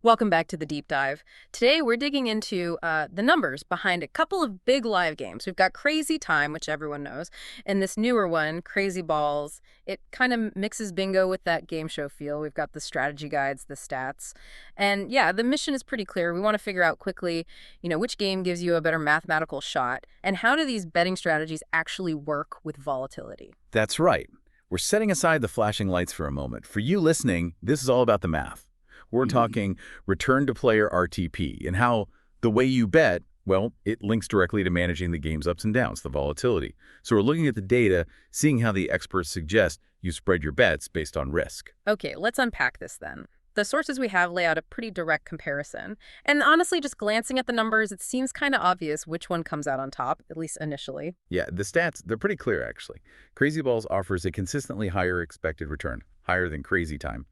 Welcome back to the deep dive. Today we're digging into the numbers behind a couple of big live games. We've got Crazy Time, which everyone knows, and this newer one, Crazy Balls. It kind of mixes bingo with that game show feel. We've got the strategy guides, the stats, and yeah, the mission is pretty clear. We want to figure out quickly, which game gives you a better mathematical shot, and how do these betting strategies actually work with volatility? That's right. We're setting aside the flashing lights for a moment. For you listening, this is all about the math. We're talking return to player RTP and how the way you bet, well, it links directly to managing the game's ups and downs, the volatility. So we're looking at the data, seeing how the experts suggest you spread your bets based on risk. Okay, let's unpack this then. The sources we have lay out a pretty direct comparison. And honestly, just glancing at the numbers, it seems kind of obvious which one comes out on top, at least initially. Yeah, the stats, they're pretty clear, actually. Crazy Balls offers a consistently higher expected return, higher than Crazy Time.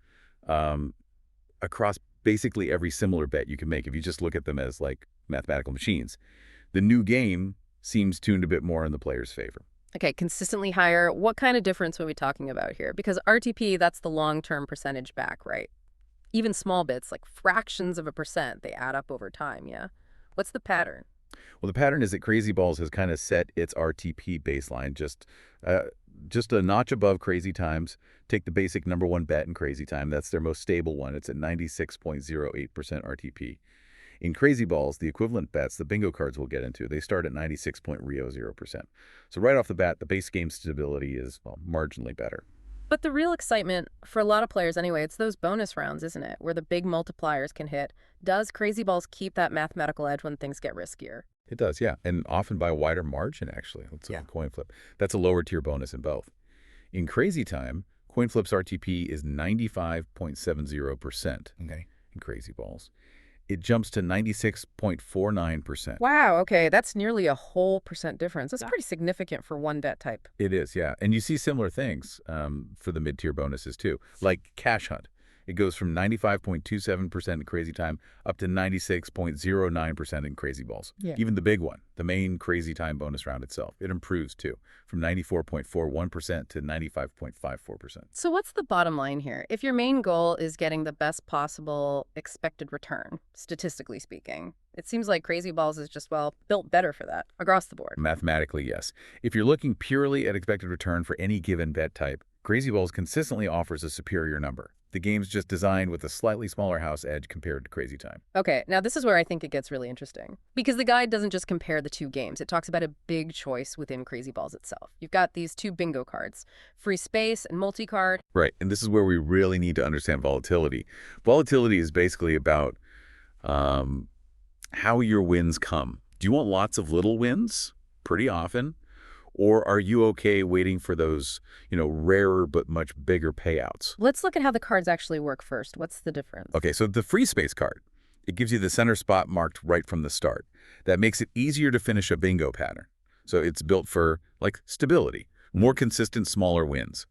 Um, Across basically every similar bet you can make if you just look at them as like mathematical machines. The new game seems tuned a bit more in the player's favor. Okay, consistently higher. What kind of difference are we talking about here? Because RTP, that's the long-term percentage back, right? Even small bits, like fractions of a percent, they add up over time, yeah? What's the pattern? Well, the pattern is that Crazy Balls has kind of set its RTP baseline uh, just a notch above Crazy Times. Take the basic number one bet in Crazy Time. That's their most stable one. It's at 96.08% RTP. In Crazy Balls, the equivalent bets, the bingo cards we'll get into, they start at 96.00%. So right off the bat, the base game stability is, well, marginally better. But the real excitement, for a lot of players anyway, it's those bonus rounds, isn't it? Where the big multipliers can hit. Does Crazy Balls keep that mathematical edge when things get riskier? It does, yeah, and often by a wider margin, actually. Let's look Yeah. at coin flip. That's a lower tier bonus in both. In Crazy Time, coin flip's RTP is 95.70% Okay. in Crazy Balls. It jumps to 96.49%. Wow, okay, that's nearly a whole percent difference. That's Yeah. pretty significant for one bet type. It is, yeah. And you see similar things for the mid-tier bonuses, too, like Cash Hunt. It goes from 95.27% in Crazy Time up to 96.09% in Crazy Balls. Yeah. Even the big one, the main Crazy Time bonus round itself, it improves, too, from 94.41% to 95.54%. So what's the bottom line here? If your main goal is getting the best possible expected return, statistically speaking, it seems like Crazy Balls is just, well, built better for that across the board. Mathematically, yes. If you're looking purely at expected return for any given bet type, Crazy Balls consistently offers a superior number. The game's just designed with a slightly smaller house edge compared to Crazy Time. Okay, now this is where I think it gets really interesting. Because the guide doesn't just compare the two games, it talks about a big choice within Crazy Balls itself. You've got these two bingo cards, Free Space and Multi-Card. Right, and this is where we really need to understand volatility. Volatility is basically about how your wins come. Do you want lots of little wins pretty often? Or are you okay waiting for those, rarer but much bigger payouts? Let's look at how the cards actually work first. What's the difference? Okay, so the free space card, it gives you the center spot marked right from the start. That makes it easier to finish a bingo pattern. So it's built for, like, stability, more consistent, smaller wins.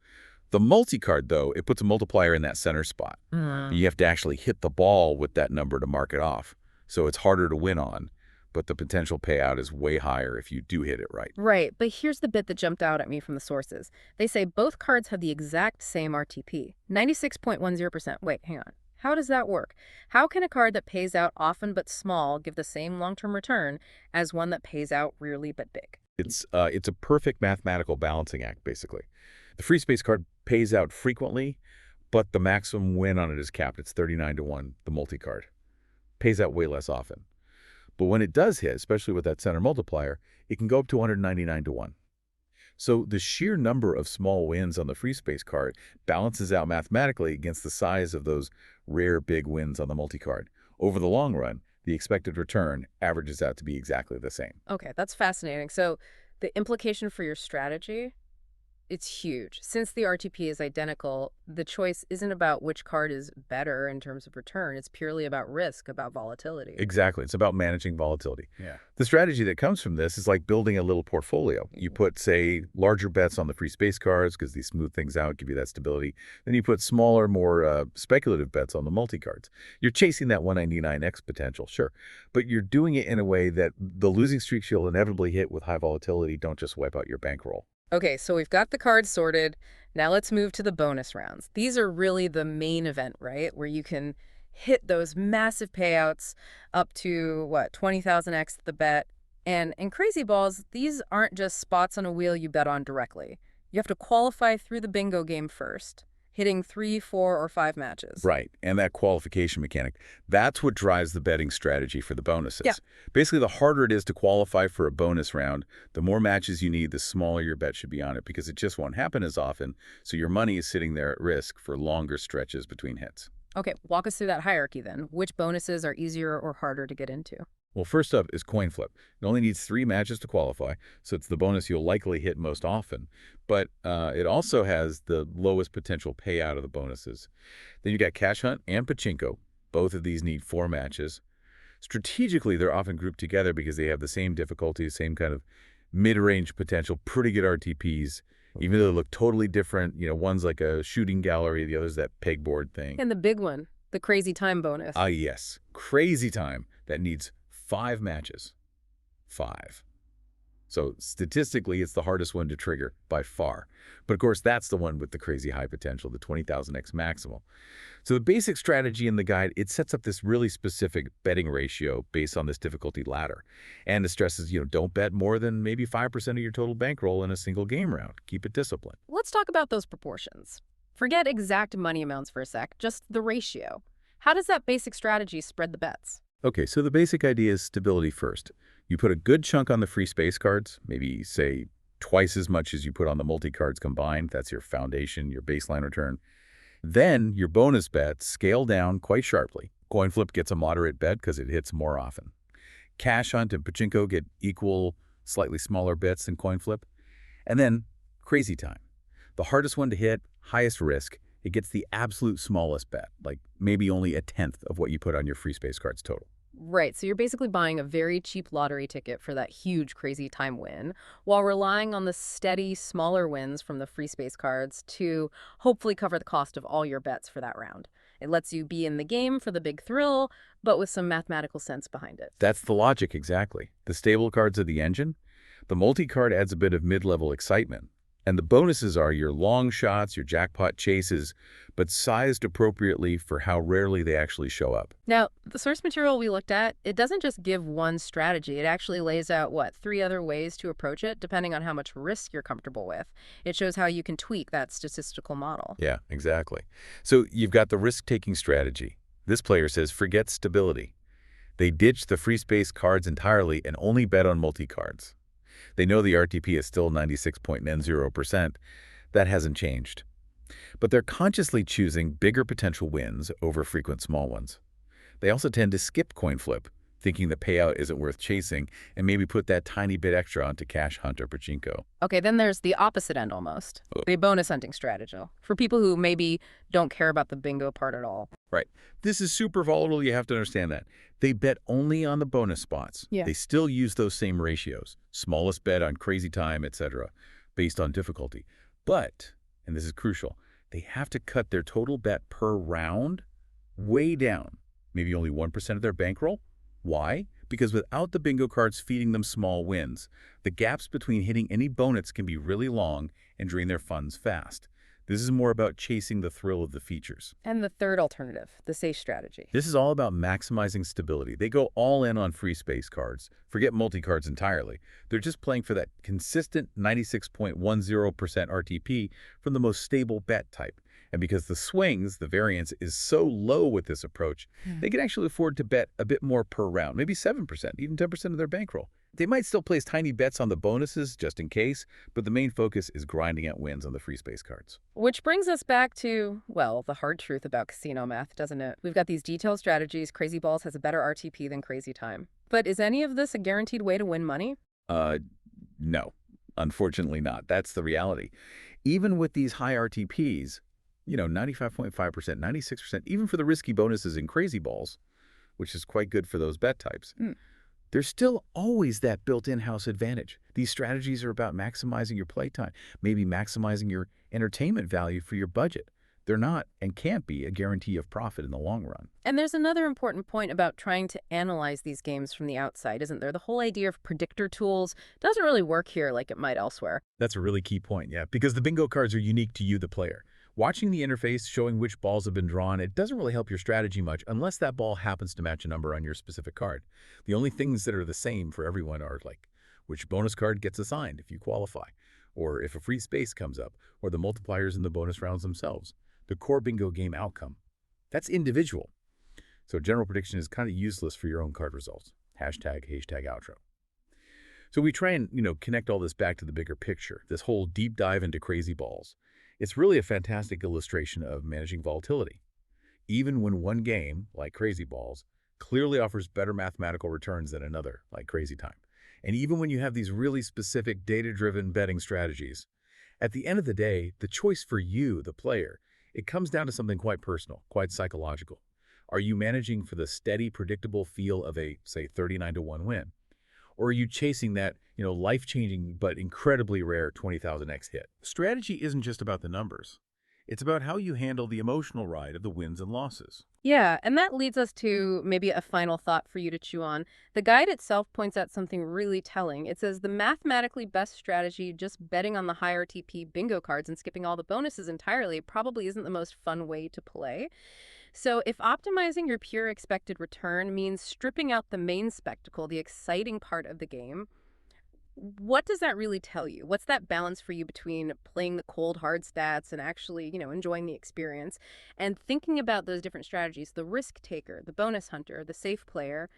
The multi-card, though, it puts a multiplier in that center spot. You have to actually hit the ball with that number to mark it off. So it's harder to win on, but the potential payout is way higher if you do hit it right. Right, but here's the bit that jumped out at me from the sources. They say both cards have the exact same RTP, 96.10%. Wait, hang on. How does that work? How can a card that pays out often but small give the same long-term return as one that pays out rarely but big? It's a perfect mathematical balancing act, basically. The free space card pays out frequently, but the maximum win on it is capped. It's 39-1, the multi-card. Pays out way less often. But when it does hit, especially with that center multiplier, it can go up to 199-1. So the sheer number of small wins on the free space card balances out mathematically against the size of those rare big wins on the multi-card. Over the long run, the expected return averages out to be exactly the same. Okay, that's fascinating. So the implication for your strategy, it's huge. Since the RTP is identical, the choice isn't about which card is better in terms of return. It's purely about risk, about volatility. Exactly. It's about managing volatility. Yeah. The strategy that comes from this is like building a little portfolio. You put, say, larger bets on the free space cards because these smooth things out, give you that stability. Then you put smaller, more speculative bets on the multi-cards. You're chasing that 199x potential, sure, but you're doing it in a way that the losing streaks you'll inevitably hit with high volatility don't just wipe out your bankroll. Okay, so we've got the cards sorted. Now let's move to the bonus rounds. These are really the main event, right? Where you can hit those massive payouts up to, what, 20,000x the bet. And in Crazy Balls, these aren't just spots on a wheel you bet on directly. You have to qualify through the bingo game first, hitting 3, 4, or 5 matches. Right, and that qualification mechanic, that's what drives the betting strategy for the bonuses. Yeah. Basically, the harder it is to qualify for a bonus round, the more matches you need, the smaller your bet should be on it, because it just won't happen as often, so your money is sitting there at risk for longer stretches between hits. Okay, walk us through that hierarchy then. Which bonuses are easier or harder to get into? Well, first up is coin flip. It only needs 3 matches to qualify, so it's the bonus you'll likely hit most often. But it also has the lowest potential payout of the bonuses. Then you got cash hunt and pachinko. Both of these need 4 matches. Strategically, they're often grouped together because they have the same difficulty, same kind of mid-range potential, pretty good RTPs, even though they look totally different. One's like a shooting gallery, the other's that pegboard thing. And the big one, the Crazy Time bonus. Ah, yes. Crazy Time. That needs 5 matches. 5. So statistically, it's the hardest one to trigger by far. But of course, that's the one with the crazy high potential, the 20,000x maximal. So the basic strategy in the guide, it sets up this really specific betting ratio based on this difficulty ladder. And it stresses, don't bet more than maybe 5% of your total bankroll in a single game round. Keep it disciplined. Let's talk about those proportions. Forget exact money amounts for a sec, just the ratio. How does that basic strategy spread the bets? Okay, so the basic idea is stability first. You put a good chunk on the free space cards, maybe, say, twice as much as you put on the multi-cards combined. That's your foundation, your baseline return. Then your bonus bets scale down quite sharply. Coin flip gets a moderate bet because it hits more often. Cash hunt and pachinko get equal, slightly smaller bets than coin flip. And then crazy time. The hardest one to hit, highest risk, it gets the absolute smallest bet, like maybe only 1/10 of what you put on your free space cards total. Right, so you're basically buying a very cheap lottery ticket for that huge Crazy Time win, while relying on the steady, smaller wins from the free space cards to hopefully cover the cost of all your bets for that round. It lets you be in the game for the big thrill, but with some mathematical sense behind it. That's the logic, exactly. The stable cards are the engine. The multi-card adds a bit of mid-level excitement. And the bonuses are your long shots, your jackpot chases, but sized appropriately for how rarely they actually show up. Now, the source material we looked at, it doesn't just give one strategy. It actually lays out, 3 other ways to approach it, depending on how much risk you're comfortable with. It shows how you can tweak that statistical model. Yeah, exactly. So you've got the risk-taking strategy. This player says forget stability. They ditch the free space cards entirely and only bet on multi-cards. They know the RTP is still 96.90%. That hasn't changed. But they're consciously choosing bigger potential wins over frequent small ones. They also tend to skip coin flip, thinking the payout isn't worth chasing, and maybe put that tiny bit extra onto cash hunt or pachinko. Okay, then there's the opposite end almost, the bonus hunting strategy, for people who maybe don't care about the bingo part at all. Right. This is super volatile. You have to understand that. They bet only on the bonus spots. Yeah. They still use those same ratios, smallest bet on crazy time, etc., based on difficulty. But, and this is crucial, they have to cut their total bet per round way down, maybe only 1% of their bankroll. Why? Because without the bingo cards feeding them small wins, the gaps between hitting any bonus can be really long and drain their funds fast. This is more about chasing the thrill of the features. And the third alternative, the safe strategy. This is all about maximizing stability. They go all in on free space cards. Forget multi-cards entirely. They're just playing for that consistent 96.10% RTP from the most stable bet type. And because the swings, the variance, is so low with this approach, they can actually afford to bet a bit more per round, maybe 7%, even 10% of their bankroll. They might still place tiny bets on the bonuses just in case, but the main focus is grinding out wins on the free space cards. Which brings us back to, well, the hard truth about casino math, doesn't it? We've got these detailed strategies. Crazy Balls has a better RTP than Crazy Time. But is any of this a guaranteed way to win money? No, unfortunately not. That's the reality. Even with these high RTPs, 95.5%, 96%, even for the risky bonuses in Crazy Balls, which is quite good for those bet types, there's still always that built-in house advantage. These strategies are about maximizing your playtime, maybe maximizing your entertainment value for your budget. They're not and can't be a guarantee of profit in the long run. And there's another important point about trying to analyze these games from the outside, isn't there? The whole idea of predictor tools doesn't really work here like it might elsewhere. That's a really key point, yeah, because the bingo cards are unique to you, the player. Watching the interface showing which balls have been drawn, it doesn't really help your strategy much unless that ball happens to match a number on your specific card. The only things that are the same for everyone are like which bonus card gets assigned if you qualify, or if a free space comes up, or the multipliers in the bonus rounds themselves. The core bingo game outcome. That's individual. So general prediction is kind of useless for your own card results. Hashtag outro. So we try and, connect all this back to the bigger picture, this whole deep dive into crazy balls. It's really a fantastic illustration of managing volatility. Even when one game, like Crazy Balls, clearly offers better mathematical returns than another, like Crazy Time. And even when you have these really specific data-driven betting strategies, at the end of the day, the choice for you, the player, it comes down to something quite personal, quite psychological. Are you managing for the steady, predictable feel of a, say, 39-1 win? Or are you chasing that, life-changing but incredibly rare 20,000x hit? Strategy isn't just about the numbers. It's about how you handle the emotional ride of the wins and losses. Yeah, and that leads us to maybe a final thought for you to chew on. The guide itself points out something really telling. It says the mathematically best strategy, just betting on the higher TP bingo cards and skipping all the bonuses entirely, probably isn't the most fun way to play. So if optimizing your pure expected return means stripping out the main spectacle, the exciting part of the game, what does that really tell you? What's that balance for you between playing the cold hard stats and actually, enjoying the experience and thinking about those different strategies, the risk taker, the bonus hunter, the safe player?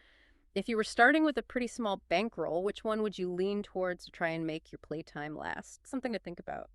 If you were starting with a pretty small bankroll, which one would you lean towards to try and make your playtime last? Something to think about.